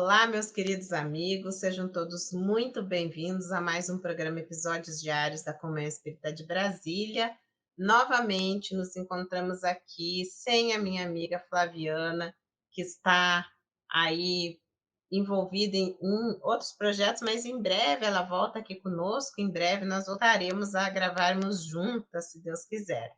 Olá, meus queridos amigos, sejam todos muito bem-vindos a mais um programa Episódios Diários da Comunhão Espírita de Brasília. Novamente nos encontramos aqui sem a minha amiga Flaviana, que está aí envolvida em outros projetos, mas em breve ela volta aqui conosco, em breve nós voltaremos a gravarmos juntas, se Deus quiser.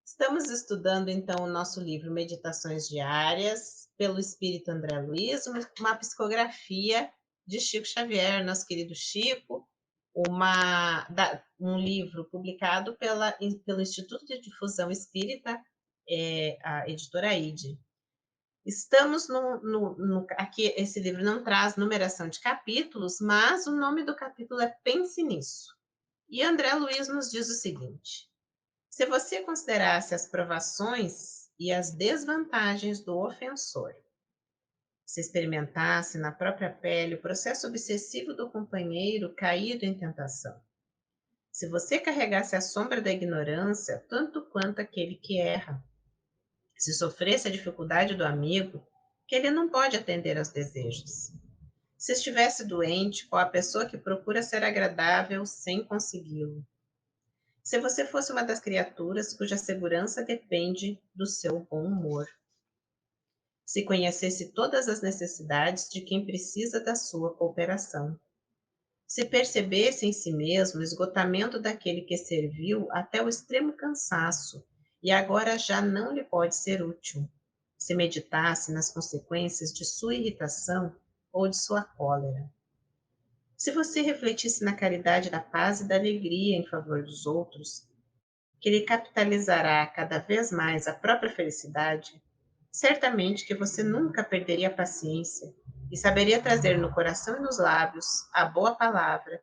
Estamos estudando, então, o nosso livro Meditações Diárias, pelo Espírito André Luiz, uma psicografia de Chico Xavier, nosso querido Chico, um livro publicado pelo Instituto de Difusão Espírita, a editora IDE. Estamos aqui, esse livro não traz numeração de capítulos, mas o nome do capítulo é Pense Nisso. E André Luiz nos diz o seguinte: se você considerasse as provações e as desvantagens do ofensor, se experimentasse na própria pele o processo obsessivo do companheiro caído em tentação, se você carregasse a sombra da ignorância tanto quanto aquele que erra, se sofresse a dificuldade do amigo, que ele não pode atender aos desejos, se estivesse doente com a pessoa que procura ser agradável sem consegui-lo, se você fosse uma das criaturas cuja segurança depende do seu bom humor, se conhecesse todas as necessidades de quem precisa da sua cooperação, se percebesse em si mesmo o esgotamento daquele que serviu até o extremo cansaço e agora já não lhe pode ser útil, se meditasse nas consequências de sua irritação ou de sua cólera. Se você refletisse na caridade da paz e da alegria em favor dos outros, que lhe capitalizará cada vez mais a própria felicidade, certamente que você nunca perderia a paciência e saberia trazer no coração e nos lábios a boa palavra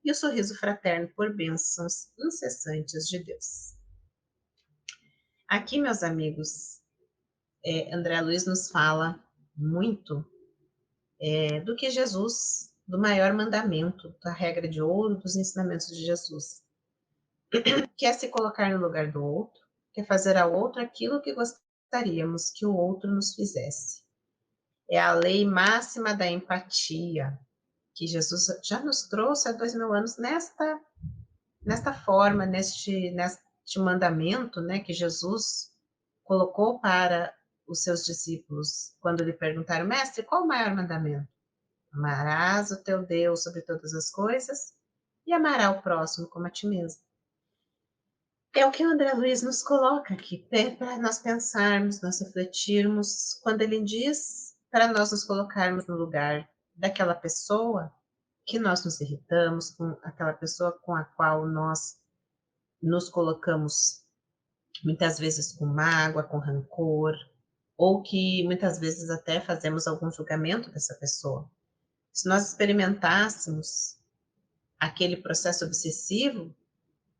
e o sorriso fraterno por bênçãos incessantes de Deus. Aqui, meus amigos, André Luiz nos fala muito do que Jesus, do maior mandamento, da regra de ouro, dos ensinamentos de Jesus, que é se colocar no lugar do outro, que é fazer ao outro aquilo que gostaríamos que o outro nos fizesse. É a lei máxima da empatia, que Jesus já nos trouxe há 2000 anos nesta forma, neste mandamento, né, que Jesus colocou para os seus discípulos, quando lhe perguntaram: mestre, qual o maior mandamento? Amarás o teu Deus sobre todas as coisas e amarás o próximo como a ti mesmo. É o que o André Luiz nos coloca aqui, para nós pensarmos, nós refletirmos, quando ele diz para nós nos colocarmos no lugar daquela pessoa que nós nos irritamos, com aquela pessoa com a qual nós nos colocamos muitas vezes com mágoa, com rancor, ou que muitas vezes até fazemos algum julgamento dessa pessoa. Se nós experimentássemos aquele processo obsessivo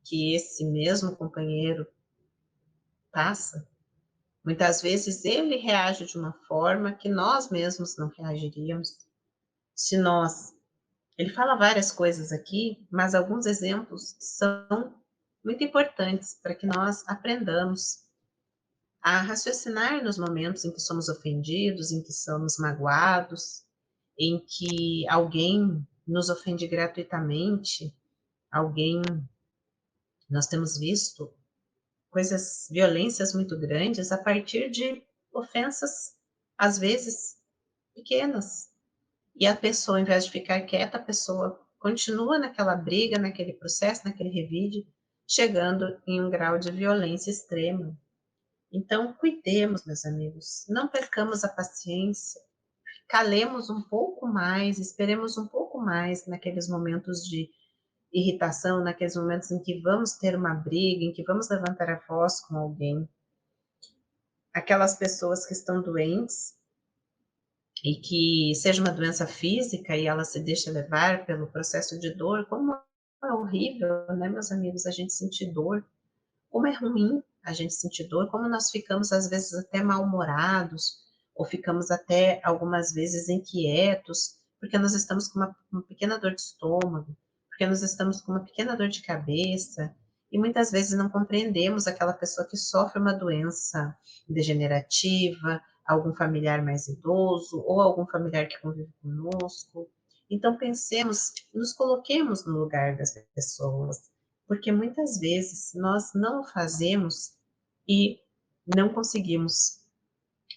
que esse mesmo companheiro passa, muitas vezes ele reage de uma forma que nós mesmos não reagiríamos. Se nós... Ele fala várias coisas aqui, mas alguns exemplos são muito importantes para que nós aprendamos a raciocinar nos momentos em que somos ofendidos, em que somos magoados, em que alguém nos ofende gratuitamente, alguém... Nós temos visto violências muito grandes a partir de ofensas, às vezes, pequenas. E a pessoa, ao invés de ficar quieta, a pessoa continua naquela briga, naquele processo, naquele revide, chegando em um grau de violência extrema. Então, cuidemos, meus amigos, não percamos a paciência, calemos um pouco mais, esperemos um pouco mais naqueles momentos de irritação, naqueles momentos em que vamos ter uma briga, em que vamos levantar a voz com alguém. Aquelas pessoas que estão doentes e que seja uma doença física e ela se deixa levar pelo processo de dor, como é horrível, né, meus amigos, a gente sentir dor, como é ruim a gente sentir dor, como nós ficamos às vezes até mal-humorados, ou ficamos até algumas vezes inquietos, porque nós estamos com uma pequena dor de estômago, porque nós estamos com uma pequena dor de cabeça, e muitas vezes não compreendemos aquela pessoa que sofre uma doença degenerativa, algum familiar mais idoso ou algum familiar que convive conosco. Então pensemos, nos coloquemos no lugar das pessoas, porque muitas vezes nós não o fazemos e não conseguimos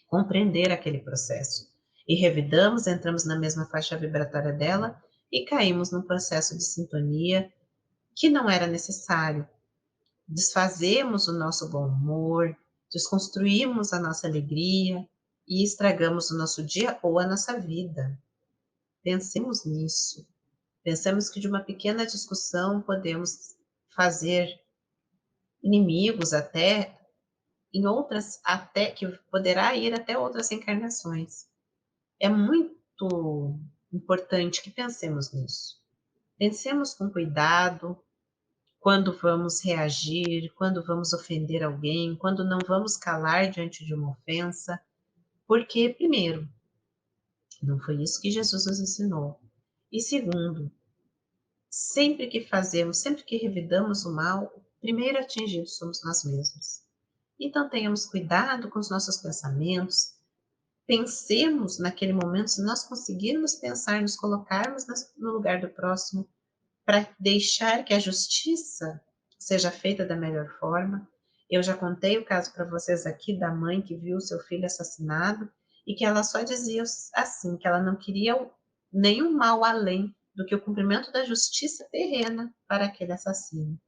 compreender aquele processo. E revidamos, entramos na mesma faixa vibratória dela e caímos num processo de sintonia que não era necessário. Desfazemos o nosso bom humor, desconstruímos a nossa alegria e estragamos o nosso dia ou a nossa vida. Pensemos nisso. Pensemos que de uma pequena discussão podemos fazer inimigos até em outras, até que poderá ir até outras encarnações. É muito importante que pensemos nisso. Pensemos com cuidado quando vamos reagir, quando vamos ofender alguém, quando não vamos calar diante de uma ofensa, porque, primeiro, não foi isso que Jesus nos ensinou. E segundo, sempre que fazemos, sempre que revidamos o mal, o primeiro atingido somos nós mesmos. Então tenhamos cuidado com os nossos pensamentos, pensemos naquele momento, se nós conseguirmos pensar, nos colocarmos no lugar do próximo, para deixar que a justiça seja feita da melhor forma. Eu já contei o caso para vocês aqui da mãe que viu seu filho assassinado e que ela só dizia assim, que ela não queria nenhum mal além do que o cumprimento da justiça terrena para aquele assassino.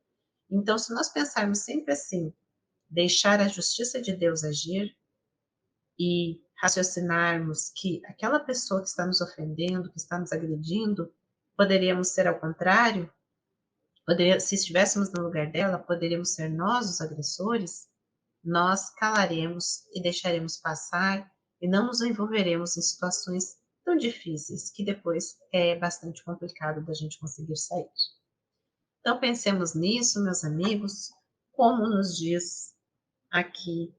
Então, se nós pensarmos sempre assim, deixar a justiça de Deus agir e raciocinarmos que aquela pessoa que está nos ofendendo, que está nos agredindo, poderíamos ser ao contrário, se estivéssemos no lugar dela, poderíamos ser nós os agressores, nós calaremos e deixaremos passar e não nos envolveremos em situações tão difíceis que depois é bastante complicado da gente conseguir sair. Então pensemos nisso, meus amigos, como nos diz aqui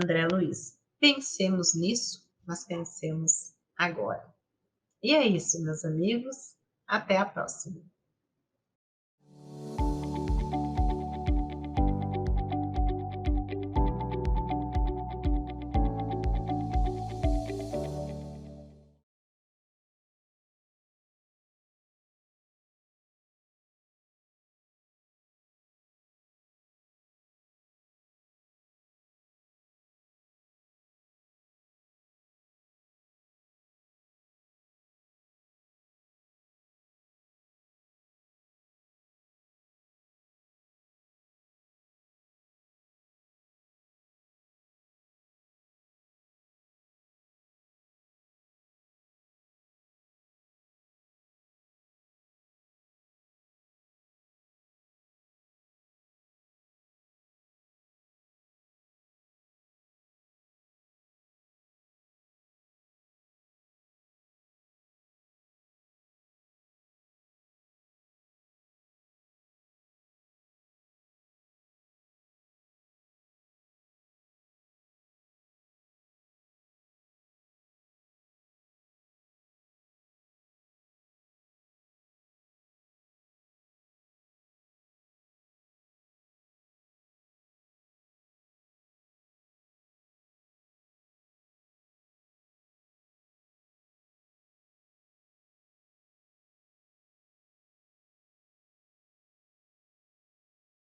André Luiz. Pensemos nisso, mas pensemos agora. E é isso, meus amigos. Até a próxima.